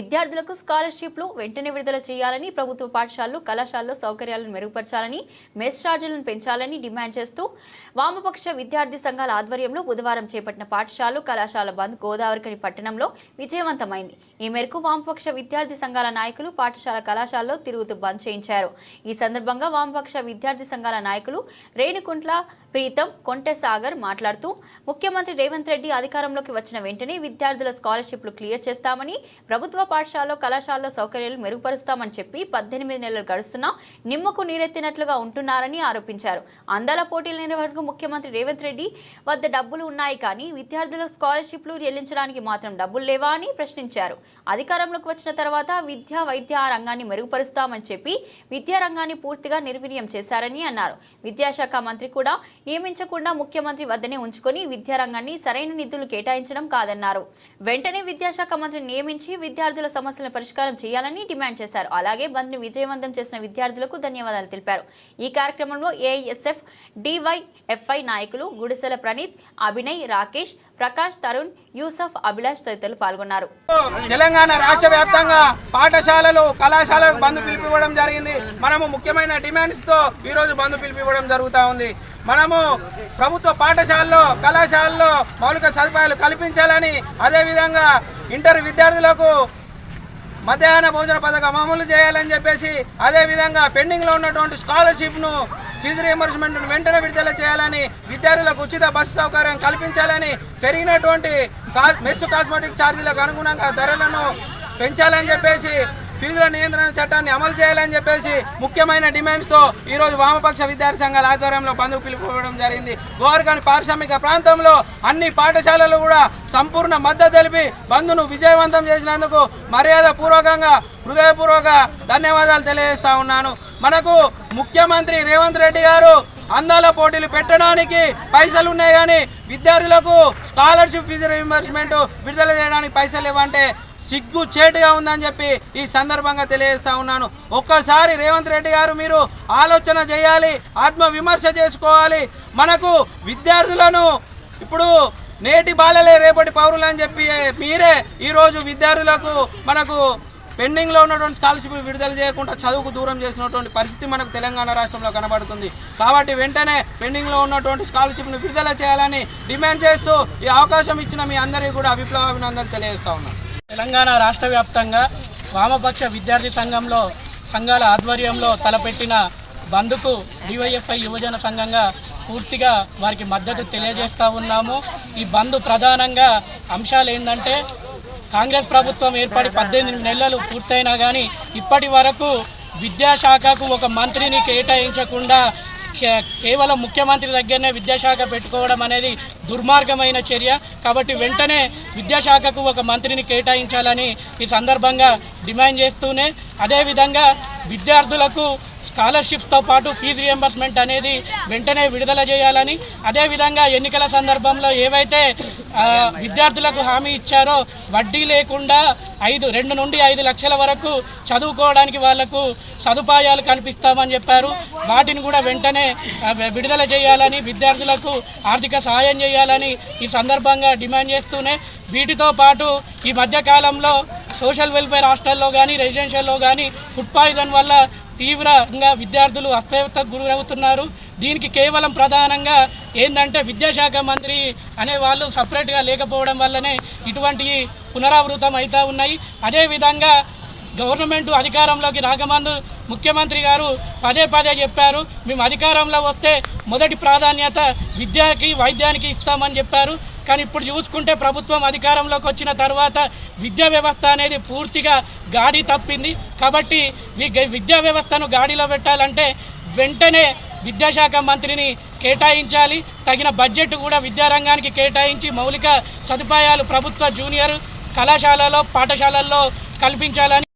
విద్యార్థులకు స్కాలర్షిప్లు వెంటనే విడుదల చేయాలని, ప్రభుత్వ పాఠశాలలు, కళాశాలల్లో సౌకర్యాలను మెరుగుపరచాలని, మెస్ ఛార్జీలను పెంచాలని డిమాండ్ చేస్తూ వామపక్ష విద్యార్థి సంఘాల ఆధ్వర్యంలో బుధవారం చేపట్టిన పాఠశాలలు, కళాశాల బంద్ గోదావరిఖని పట్టణంలో విజయవంతమైంది. ఈ మేరకు వామపక్ష విద్యార్థి సంఘాల నాయకులు పాఠశాల, కళాశాలలో తిరుగుతూ బంద్ చేయించారు. ఈ సందర్భంగా వామపక్ష విద్యార్థి సంఘాల నాయకులు రేణుకుంట్ల ప్రీతం, కొంటె సాగర్ మాట్లాడుతూ ముఖ్యమంత్రి రేవంత్ రెడ్డి అధికారంలోకి వచ్చిన వెంటనే విద్యార్థుల స్కాలర్షిప్లు క్లియర్ చేస్తామని, ప్రభుత్వ పాఠశాలలో, కళాశాలలో సౌకర్యాలు మెరుగుపరుస్తామని చెప్పి 18 నెలలు గడుస్తున్నా నిమ్మకు నీరెత్తినట్లుగా ఉంటున్నారని ఆరోపించారు. అందాల పోటీల నిర్వహణకు ముఖ్యమంత్రి రేవంత్ రెడ్డి వద్ద డబ్బులు ఉన్నాయి కానీ విద్యార్థుల స్కాలర్షిప్లు చెల్లించడానికి మాత్రం డబ్బులు లేవా అని ప్రశ్నించారు. అధికారంలోకి వచ్చిన తర్వాత విద్యా, వైద్య రంగాన్ని మెరుగుపరుస్తామని చెప్పి విద్యా రంగాన్ని పూర్తిగా నిర్వీర్యం చేశారని అన్నారు. విద్యాశాఖ మంత్రి కూడా నియమించకుండా ముఖ్యమంత్రి వద్దనే ఉంచుకొని విద్యారంగాన్ని సరైన నిధులు కేటాయించడం కాదన్నారు. వెంటనే విద్యాశాఖ మంత్రిని నియమించి విద్యార్థుల సమస్యలను పరిష్కారం చేయాలని డిమాండ్ చేశారు. అలాగే బంద్ను విజయవంతం చేసిన విద్యార్థులకు ధన్యవాదాలు తెలిపారు. ఈ కార్యక్రమంలో ఏఐఎస్ఎఫ్, డివైఎఫ్ఐ నాయకులు గుడిసెల ప్రణీత్, అభినయ్, రాకేష్, ప్రకాష్, తరుణ్, యూసఫ్, అభిలాష్ తదితరులు పాల్గొన్నారు. తెలంగాణ రాష్ట్ర వ్యాప్తంగా పాఠశాలలు, కళాశాలకు బంద్ పిలిపివ్వడం జరిగింది. మనము ముఖ్యమైన డిమాండ్స్ తో ఈ రోజు బంద్ పిలిపివ్వడం జరుగుతూ ఉంది. మనము ప్రభుత్వ పాఠశాలలో, కళాశాలలో మౌలిక సదుపాయాలు కల్పించాలని, అదేవిధంగా ఇంటర్ విద్యార్థులకు మధ్యాహ్న భోజన పథకం అమలు చేయాలని చెప్పేసి, అదేవిధంగా పెండింగ్లో ఉన్నటువంటి స్కాలర్షిప్ను, ఫీజు రియంబర్స్మెంట్ను వెంటనే విడుదల చేయాలని, విద్యార్థులకు ఉచిత బస్సు సౌకర్యం కల్పించాలని, పెరిగినటువంటి మెస్ కాస్మెటిక్ ఛార్జీలకు అనుగుణంగా ధరలను పెంచాలని చెప్పేసి, ఫీజుల నియంత్రణ చట్టాన్ని అమలు చేయాలని చెప్పేసి ముఖ్యమైన డిమాండ్స్తో ఈరోజు వామపక్ష విద్యార్థి సంఘాల ఆధ్వర్యంలో బంద్ పిలుపుకోవడం జరిగింది. గోవర్ఖని పారిశ్రామిక ప్రాంతంలో అన్ని పాఠశాలలు కూడా సంపూర్ణ మద్దతు తెలిపి బంద్ను విజయవంతం చేసినందుకు మర్యాదపూర్వకంగా, హృదయపూర్వక ధన్యవాదాలు తెలియజేస్తా ఉన్నాను. మనకు ముఖ్యమంత్రి రేవంత్ రెడ్డి గారు అందాల పోటీలు పెట్టడానికి పైసలు ఉన్నాయి కానీ విద్యార్థులకు స్కాలర్షిప్, ఫీజు రీయింబర్స్మెంట్ విడుదల చేయడానికి పైసలు ఇవ్వంటే సిగ్గు చేటుగా ఉందని చెప్పి ఈ సందర్భంగా తెలియజేస్తా ఉన్నాను. ఒక్కసారి రేవంత్ రెడ్డి గారు మీరు ఆలోచన చేయాలి, ఆత్మ విమర్శ చేసుకోవాలి. మనకు విద్యార్థులను ఇప్పుడు నేటి బాలలే రేపటి పౌరులు అని చెప్పి మీరే ఈరోజు విద్యార్థులకు మనకు పెండింగ్లో ఉన్నటువంటి స్కాలర్షిప్ విడుదల చేయకుండా చదువుకు దూరం చేసినటువంటి పరిస్థితి మనకు తెలంగాణ రాష్ట్రంలో కనబడుతుంది. కాబట్టి వెంటనే పెండింగ్లో ఉన్నటువంటి స్కాలర్షిప్ను విడుదల చేయాలని డిమాండ్ చేస్తూ ఈ అవకాశం ఇచ్చిన మీ అందరికీ కూడా అభినందనలు తెలియజేస్తా ఉన్నాను. తెలంగాణ రాష్ట్ర వ్యాప్తంగా వామపక్ష విద్యార్థి సంఘాల ఆధ్వర్యంలో తలపెట్టిన బంద్కు డివైఎఫ్ఐ యువజన సంఘంగా పూర్తిగా వారికి మద్దతు తెలియజేస్తూ ఉన్నాము. ఈ బంద్ ప్రధానంగా అంశాలు ఏంటంటే, కాంగ్రెస్ ప్రభుత్వం ఏర్పడి 18 నెలలు పూర్తయినా కానీ ఇప్పటి వరకు విద్యాశాఖకు ఒక మంత్రిని కేటాయించకుండా కేవలం ముఖ్యమంత్రి దగ్గరనే విద్యాశాఖ పెట్టుకోవడం అనేది దుర్మార్గమైన చర్య. కాబట్టి వెంటనే విద్యాశాఖకు ఒక మంత్రిని కేటాయించాలని ఈ సందర్భంగా డిమాండ్ చేస్తూనే, అదేవిధంగా విద్యార్థులకు స్కాలర్షిప్స్తో పాటు ఫీజు రియంబర్స్మెంట్ అనేది వెంటనే విడుదల చేయాలని, అదేవిధంగా ఎన్నికల సందర్భంలో ఏవైతే విద్యార్థులకు హామీ ఇచ్చారో వడ్డీ లేకుండా 2 నుండి 5 లక్షల వరకు చదువుకోవడానికి వాళ్లకు సదుపాయాలు కల్పిస్తామని చెప్పారు. వాటిని కూడా వెంటనే విడుదల చేయాలని, విద్యార్థులకు ఆర్థిక సహాయం చేయాలని ఈ సందర్భంగా డిమాండ్ చేస్తూనే, వీటితో పాటు ఈ మధ్యకాలంలో సోషల్ వెల్ఫేర్ హాస్టల్లో కానీ, రెసిడెన్షియల్లో కానీ ఫుడ్ పాయిజన్ వల్ల తీవ్రంగా విద్యార్థులు అస్తవ్యస్తకు గురవుతున్నారు. దీనికి కేవలం ప్రధానంగా ఏంటంటే విద్యాశాఖ మంత్రి అనే వాళ్ళు సపరేట్గా లేకపోవడం వల్లనే ఇటువంటి పునరావృతం అవుతూ ఉన్నాయి. అదేవిధంగా గవర్నమెంట్ అధికారంలోకి రాకముందు ముఖ్యమంత్రి గారు పదే చెప్పారు, మేము అధికారంలో వస్తే మొదటి ప్రాధాన్యత విద్యకి, వైద్యానికి ఇస్తామని చెప్పారు. కానీ ఇప్పుడు చూసుకుంటే ప్రభుత్వం అధికారంలోకి వచ్చిన తర్వాత విద్యా వ్యవస్థ అనేది పూర్తిగా గాడి తప్పింది. కాబట్టి విద్యా వ్యవస్థను గాడిలో పెట్టాలంటే వెంటనే విద్యాశాఖ మంత్రిని కేటాయించాలి. తగిన బడ్జెట్ కూడా విద్యారంగానికి కేటాయించి మౌలిక సదుపాయాలు ప్రభుత్వ జూనియర్ కళాశాలలో, పాఠశాలల్లో కల్పించాలని